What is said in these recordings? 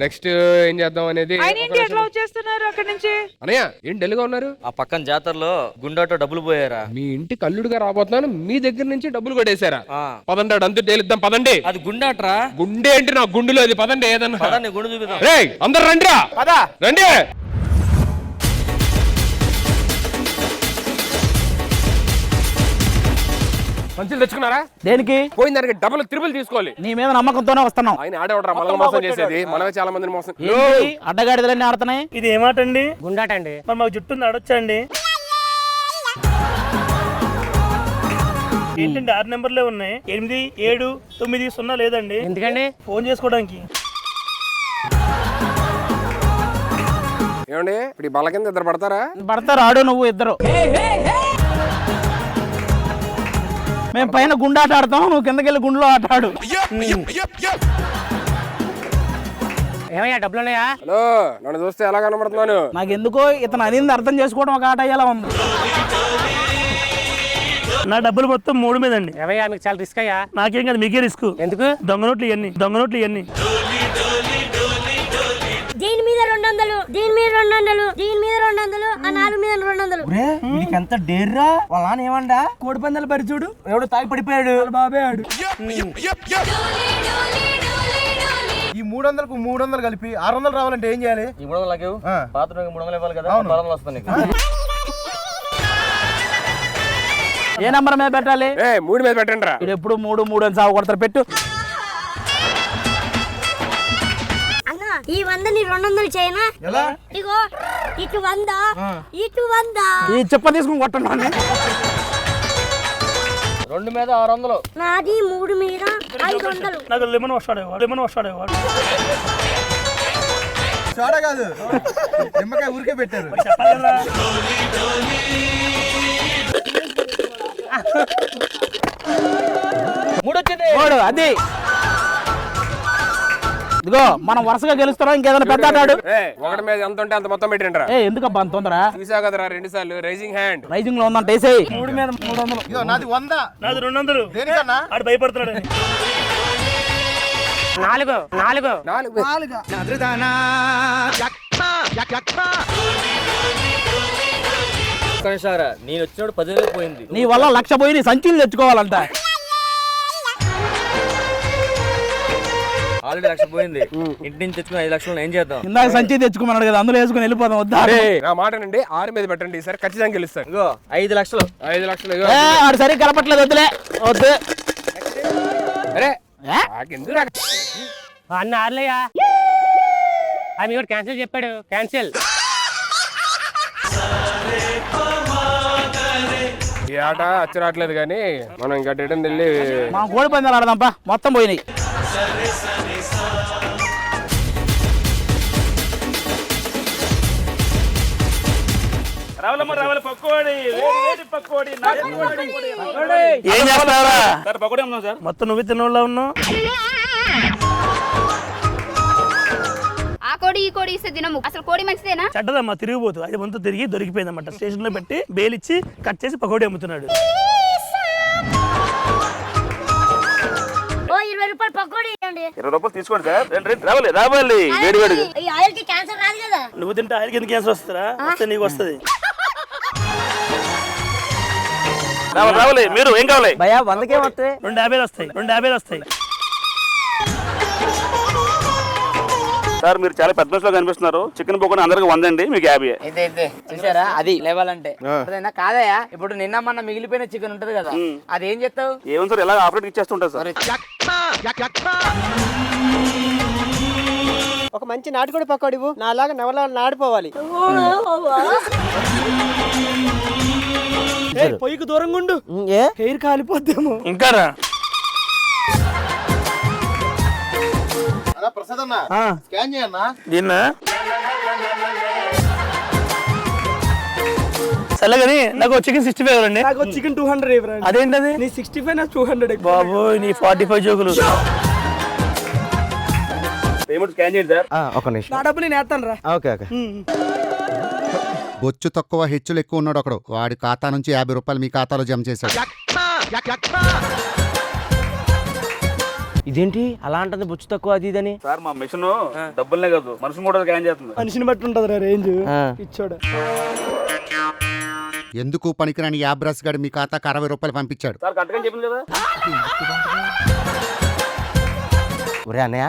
Next ఏం చేద్దాం అనేది. ఎట్లా వచ్చేస్తున్నారు అక్కడి నుంచి? అనయ్య ఏం డల్గా ఉన్నారు? ఆ పక్కన జాతరలో గుండాటో డబ్బులు పోయారా? మీ ఇంటికి అల్లుడుగా రాబోతున్నాను, మీ దగ్గర నుంచి డబ్బులు కొట్టేశారా? పదండి అంతా తేలిద్దాం, పదండి. అది గుండాట్రా. గుండె అంటే నా గుండెలో అది, పదండి ఏదన్నా. పదండి గుండు చూపిద్దాం. రేయ్ అందరు రండిరా, పదా రండి. మంచిలు తెచ్చుకున్నారా? దేనికి? పోయిన దానికి డబుల్ త్రిబుల్ తీసుకోవాలి. నీ మీద నమ్మకంతోనే వస్తున్నాం. ఆయన ఆడేవడరా మనల్ని మోసం చేసేది? మనమే చాలా మందిని మోసం. అడ్డగాడిదలన్నీ ఆడుతున్నాయి. ఇది ఏమాటండి? గుండాటండి. మరి మాకు జుట్టు ఆడొచ్చండి? ఏంటండి 6 నెంబర్లే ఉన్నాయి, 8, 7, 9, 0 లేదండి. ఎందుకండి? ఫోన్ చేసుకోవడానికి. ఏమండి ఇప్పుడు ఈ బల్ల కింద ఇద్దరు పడతారా? పడతారు, ఆడు నువ్వు ఇద్దరు. మేము పైన గుండాట ఆడతాం, నువ్వు కిందకెళ్ళి గుండులో ఆట ఆడు. ఏమయ్యా డబ్బులు ఉన్నాయా? హలో, నన్ను చూస్తే ఎలా కనబడుతున్నాను? నాకు ఎందుకో ఇతను అనింది అర్థం చేసుకోవడం ఒక ఆట అయ్యేలా ఉంది. నా డబ్బులు మొత్తం 3 మీద అండి. ఏమయ్యా మీకు చాలా రిస్క్ అయ్యా. నాకేం కాదు, మీకే రిస్క్. ఎందుకు? దొంగ నోట్లు ఇవన్నీ, దొంగ నోట్లు ఇవన్నీ. దీని మీద 200, దీని మీద 200, దీని మీద 200, ఆ 4 మీద 200. ఎంత డేర్రా వాళ్ళ నాన్న ఏమండా? కోడి పందాలు పరిచూడు, ఎవడు తాగి పడిపోయాడు, బాబే ఆడు. ఈ 300కు 300 కలిపి 600 రావాలంటే ఏం చేయాలి? ఈ 300 లాగేవు, పాత 300 ఇవ్వాలి కదా, 600 వస్తుంది నీకు. ఏ నంబర్ మీద పెట్టాలి? 3 మీద పెట్టండి రా. ఇది ఎప్పుడు 3 3 అని సాగు కొడతారు. పెట్టు. అన్నా ఈ 100ని 200 చేయనా? ఎలా? ఇగో ఇటు 100, ఇటు 100. ఈ చెప్ప తీసుకుని కొట్టండి. 2 మీద 600. నాది 3 మీద 500. నాకు లెమన్ వస్తాడేవాడు. చాడా కాదు, నిమ్మకాయ ఊరికే పెట్టారు. చెప్పాలి కదా. అది ఇదిగో మనం వరుసగా గెలుస్తున్నాం. ఇంకేదైనా పెద్ద ఆటాడు. ఒకటి మీద ఎంత ఉంటే అంత మొత్తం పెట్టండి రా. ఎందుకబ్బా అంత తొందర? చూసా కదరా 2 సార్లు రైజింగ్ హ్యాండ్. రైజింగ్ లో ఉందంటే వేసేయి. 3 మీద 300. ఇదో నాది 100, నాది 200. దేనికన్నా? ఆడు భయపడుతున్నాడు. 4. నేను వచ్చినప్పుడు 10,000 పోయింది. నీ వల్ల 1,00,000 పోయి నీ సంచిలు తెచ్చుకోవాలంట. ఆల్రెడీ 1,00,000 పోయింది. ఇంటి నుంచి తెచ్చుకుని 5 లక్షలు ఏం చేద్దాం? ఇందాక సంచి తెచ్చుకున్నాడు కదా, అందులో వేసుకుని వెళ్ళిపోదాం. వద్దా? నా మాట అండి, 6 మీద పెట్టండి, ఈసారి ఖచ్చితంగా గెలుస్తాను. ఇగో 5 లక్షలు. 5 లక్షలు. ఆడు సరిగ్గా కలపట్లేదు, వద్దులే వద్దు. అరే నాకెందుకు అన్న ఆర్లయ్యా, ఆమె కూడా క్యాన్సిల్ చెప్పాడు. క్యాన్సిల్. ఈ ఆట అచ్చి రావట్లేదు కానీ మనం ఇంకా రిటర్న్ వెళ్ళి మా కోడి పందాలు ఆడదాంపా, మొత్తం పోయినాయి. రావాలి పక్కోడి. ఏం చేస్తారా? మొత్తం నువ్వు తిన్నోళ్ళ ఉన్నావు. ఆ కోడి ఈ కోడి ఇస్తే తినము. అసలు కోడి మంచిదేనా? చెడ్డదమ్మా, తిరిగిపోతు. అది వంతు తిరిగి దొరికిపోయిందన్నమాట. స్టేషన్ లో పెట్టి బేలిచ్చి కట్ చేసి పకోడీ అమ్ముతున్నాడు. ఓ 20 రూపాయలు పకోడీ ఇవ్వండి. 20 రూపాయలు తీసుకోండి సార్. రావాలి ఈ ఆయిల్ కి క్యాన్సర్ రాదు కదా. నువ్వు తింటే ఆయనకి ఎందుకు క్యాన్సర్ వస్తుందా? వస్తే నీకు వస్తుంది. రావాలి. మీరు ఏం కావాలి? 100కే వస్తాయి. 250 వస్తాయి. సార్ మీరు చాలా పెద్ద లో కనిపిస్తున్నారు. చికెన్ పకోడీ అందరికి 100 అండి, మీకు 50. అయితే చూసారా, అది లేవాలంటే కాదయా. ఇప్పుడు నిన్న మొన్న మిగిలిపోయిన చికెన్ ఉంటది కదా, అది ఏం చేస్తావు? ఏమో సార్, ఎలా ఆపరేట్ ఇచ్చేస్తుంటా సార్. ఒక మంచి నాటుకోడి పకోడీ నాలాగా నవల నాడిపోవాలి. పొయ్యికి దూరంగా ఉండు, హెయిర్ కాలిపోద్దేమో. ఇంకా ప్రసాద్ అన్న స్కాన్ చేయన్నా దీన్న సరే కానీ నాకు చికెన్ 65 అండి. నాకు చికెన్ 200. అదేంటది? నీ 65 నాకు 200. బాబు నీ 45 జోకులు. పేమెంట్ స్కాన్ చేయండి సార్. ఒక నిమిషం, నా డబ్బు నేను వేస్తాను రా. ఓకే. బొచ్చు తక్కువ హెచ్చులు ఎక్కువ ఉన్నాడు ఒకడు. వాడి ఖాతా నుంచి 50 రూపాయలు మీ ఖాతాలో జమ చేశాడు. ఇదేంటి అలా అంటుంది బొచ్చు తక్కువ అది ఇదని. సార్ మా మిషన్ డబ్బులనే కాదు మనుషులు కూడా స్కాన్ చేస్తుంది. మనిషిని బట్టి ఉంటది రేంజ్. ఇచ్చాడు. ఎందుకు పనికిరాని యాబ్రస్ గడు మీ ఖాతాకు 60 రూపాయలు పంపించాడు. సార్ కరెక్ట్గా చెప్పింది కదా. ఒరే అన్నయ్య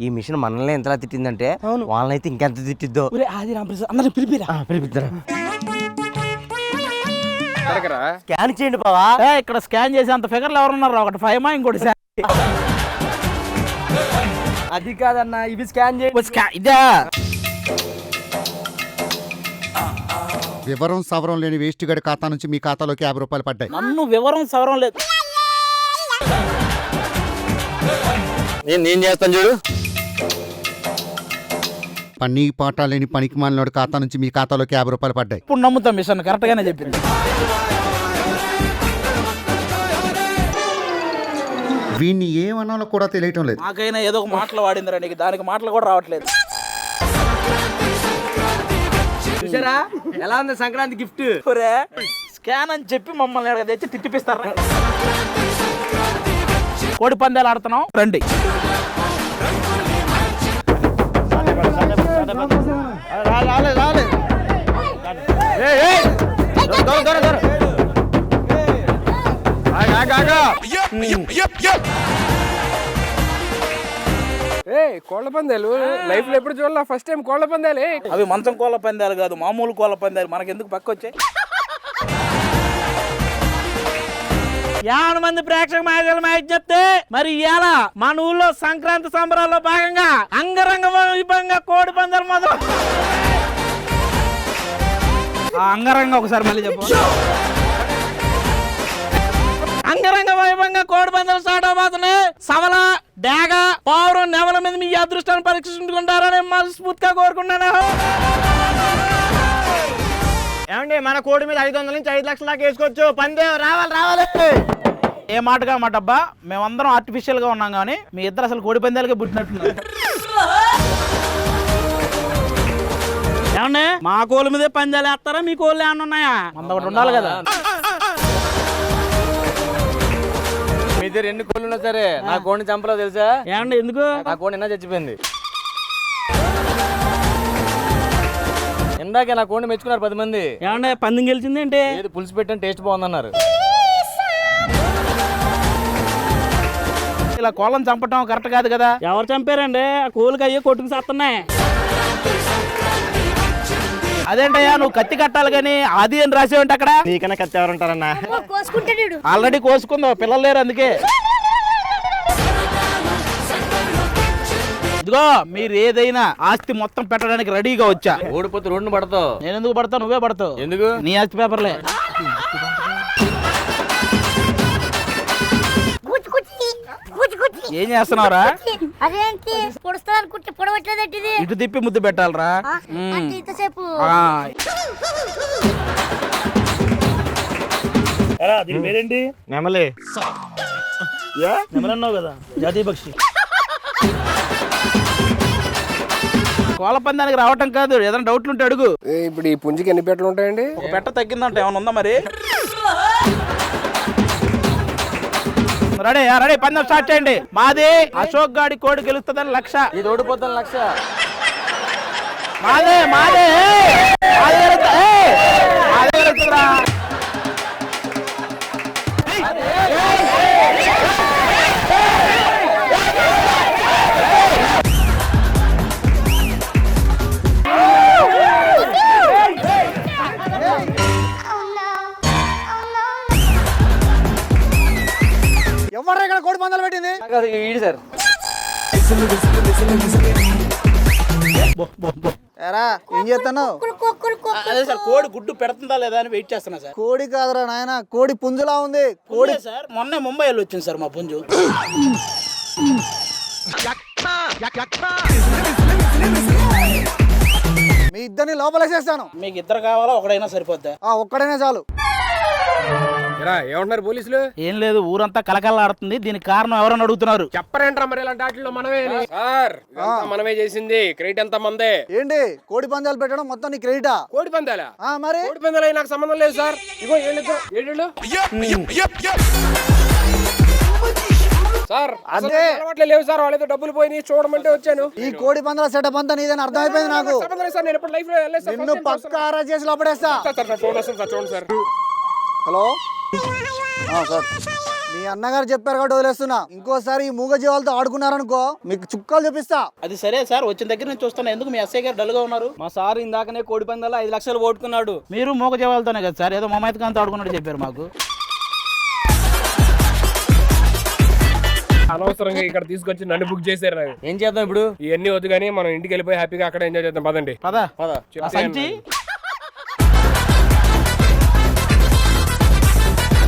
ఈ మిషన్ మనల్ని ఎంతలా తిట్టిందంటే వాళ్ళనైతే ఇంకెంత తిట్టిద్దో. అది అందరిని పిలిపిరా. స్కాన్ చేయండి బావా. ఇక్కడ స్కాన్ చేసి అంత ఫిగర్లు ఎవరున్నారు? ఒకటి 5 ఇంకోటి అది కాదన్న ఇవి స్కాన్ చేయండి. ఇదా వివరం సవరం లేని వేస్ట్ గడి ఖాతా నుంచి మీ ఖాతాలోకి 50 రూపాయలు పడ్డాయి. నన్ను వివరం సవరం లేదు. నేను చేస్తాను చూడు. పని పాట లేని పనికి మాలినోడి ఖాతా నుంచి మీ ఖాతాలోకి 50 రూపాయలు పడ్డాయి. ఇప్పుడు నమ్ముతాం మిషన్ కరెక్ట్ గానే చెప్పింది. వీడిని ఏమన్నాలో కూడా తెలియటం లేదు. నాకైనా ఏదో ఒక మాటలు వాడిందిరా నీకు, దానికి మాటలు కూడా రావట్లేదు. చూసారా ఎలా ఉంది సంక్రాంతి గిఫ్ట్? స్కాన్ అని చెప్పి మమ్మల్ని తెచ్చి తిట్టిపిస్తారా? కోడి పందాలు ఆడుతున్నాం రండి. కోళ్ల పందాలు లైఫ్ లో ఎప్పుడు చూడాల? ఫస్ట్ టైం కోళ్ల పందాలే. అవి మంచం కోళ్ళ పందాలు కాదు, మామూలు కోళ్ళ పందాలు. మనకెందుకు పక్క వచ్చాయి? 50 మంది ప్రేక్షక మహిళల మ్యాచ్ చెప్తే మరి ఇలా మన ఊళ్ళో సంక్రాంతి సంబరాల్లో భాగంగా అంగరంగ వైభవంగా కోడి పందాలు మొదలు. అంగరంగ ఒకసారి మళ్ళీ చెప్పు. అంగరంగ వైభవంగా కోడి పందాలు స్టార్ట్ అవబోతున్నాయి. సవల డాగ పౌరం నెవల మీద మీ అదృష్టాన్ని పరీక్షించుకుంటారని మనస్ఫూర్తిగా కోరుకుంటున్నాను. ఏమండి మన కోడి మీద 500 నుంచి 5 లక్షల దాకా వేసుకోవచ్చు. పందే రావాలి. ఏ మాటగా మాట అబ్బా, మేమందరం ఆర్టిఫిషియల్ గా ఉన్నాం కానీ మీ ఇద్దరు అసలు కోడి పందాలకే పుట్టినట్టున్నారు. ఏమండి మా కోళ్ళ మీదే పందాలు వేస్తారా? మీ కోళ్ళు ఏమన్నా ఉన్నాయా? మన ఒకటి ఉండాలి కదా. మీ దగ్గర ఎన్ని కోళ్ళు ఉన్నా సరే నా కోడిని చంపలో తెలుసా? ఏమండి ఎందుకు? నా కోడి నిన్న చచ్చిపోయింది. ఇందాకే నా కోడిని మెచ్చుకున్నారు 10 మంది. ఏమండి పందెం గెలిచింది ఏంటి? ఏది పులుసు పెట్టని టేస్ట్ బాగుందన్నారు. ఇలా కోళ్ళని చంపటం కరెక్ట్ కాదు కదా. ఎవరు చంపారండి? ఆ కోళ్ళకి అయ్యే కొట్టుకు చేస్తున్నాయి. అదేంటయ్యా నువ్వు కత్తి కట్టాలి కానీ అది అని రాసేవంటే అక్కడ. నీకన్నా కత్తి ఎవరుంటారన్నా? కోసుకుంటాడు. ఆల్రెడీ కోసుకుందాం, పిల్లలు లేరు అందుకే. ఇదిగో మీరు ఏదైనా ఆస్తి మొత్తం పెట్టడానికి రెడీగా వచ్చా. ఓడిపోతే రోడ్డును పడతావు. నేను ఎందుకు పడతావు? నువ్వే పడతావు. ఎందుకు? నీ ఆస్తి పేపర్లే. ఏం చేస్తున్నావురా? అదేంటి పొడుస్తాను కుట్టి పొడవట్లేదంటే ఇది ఇటు తిప్పి ముద్దు పెట్టాలరా. ఇంతసేపు దీని పేరేంటి? నెమలి. నెమలన్నావు కదా, జాతీయ పక్షి. కోళ్ళ పందానికి రావటం కాదు, ఏదైనా డౌట్లు ఉంటే అడుగు. ఇప్పుడు ఈ పుంజికి ఎన్ని పెట్టలు ఉంటాయండి? ఒక పెట్ట తగ్గిందంట, ఏమైనా ఉందా మరి? రెడీ పందెం స్టార్ట్ చేయండి. మాది అశోక్ గాడి కోడి గెలుస్తుందని 1,00,000. ఇది ఓడిపోతాను 1,00,000. మాదే గెలుస్తుందిరా. ఎవరు ఇక్కడ కోడి పందాలు పెట్టింది? ఈడు సార్. ఏం చేస్తున్నావు? అదే సార్ కోడి గుడ్డు పెడుతుందా లేదా అని వెయిట్ చేస్తున్నా సార్. కోడి కాదురా నాయన, కోడి పుంజులా ఉంది. కోడి సార్ మొన్న ముంబై వెళ్ళి వచ్చింది సార్ మా పుంజు. మీ ఇద్దరిని లోపలేసేస్తాను. మీకు ఇద్దరు కావాలా? ఒకడైనా సరిపోద్దా? ఒక్కడైనా చాలు. ఏమంటున్నారు పోలీసులు? ఏం లేదు, ఊరంతా కలకల్లాడుతుంది. దీనికి కారణం ఎవరని అడుగుతున్నారు. చెప్పరేంట్రా మరి ఇలాంటి వాటిలో మనమే సార్? మనమే చేసింది. క్రెడిట్ అంతా మందే. ఏంటి కోడి పందాలు పెట్టడం మొత్తం నీ క్రెడిటా? కోడి పందాలా? మరి కోడి పందాలు నాకు సంబంధం లేదు సార్. ఇగో ఏళ్ళు సార్ అదే అలవాట్లే లేవు సార్, వాళ్ళేదో డబ్బులు పోయి చూడమంటే వచ్చాను. ఈ కోడి పందాల సెటప్ అంతా నీదని అర్థమైపోయింది నాకు. సంబంధం లేదు సార్, నేను ఎప్పుడు లైఫ్ లో వెళ్ళలేదు సార్. నిన్ను పక్కా అరెస్ట్ చేసి లోపడేస్తా. సార్ ఫోన్ వస్తుంది సార్, చూడండి సార్. హలో సార్, మీ అన్నగారు చెప్పారు కాబట్టి వదిలేస్తున్నా. ఇంకోసారి ఈ మూగ జీవాలతో ఆడుకున్నారనుకో మీకు చుక్కలు చూపిస్తా. అది సరే సార్, వచ్చిన దగ్గర నుంచి చూస్తాను. ఎందుకు మీ ఎస్ఐ గారు డల్ గా ఉన్నారు? మా సార్ ఇందాకనే కోడి పందాలు 5 లక్షలు ఓడుకున్నాడు. మీరు మూగ జీవాలతోనే కదా సార్, ఏదో మమైత్ కాంతో ఆడుకున్నట్టు చెప్పారు మాకు. అనవసరంగా ఇక్కడ తీసుకొచ్చి నన్ను బుక్ చేశారు. నాకు ఏం చేద్దాం ఇప్పుడు? ఇవన్నీ వద్దు కానీ మనం ఇంటికి వెళ్ళిపోయి హ్యాపీగా అక్కడ ఎంజాయ్ చేద్దాం. పదండి. పదా పద. చెప్తే సంచి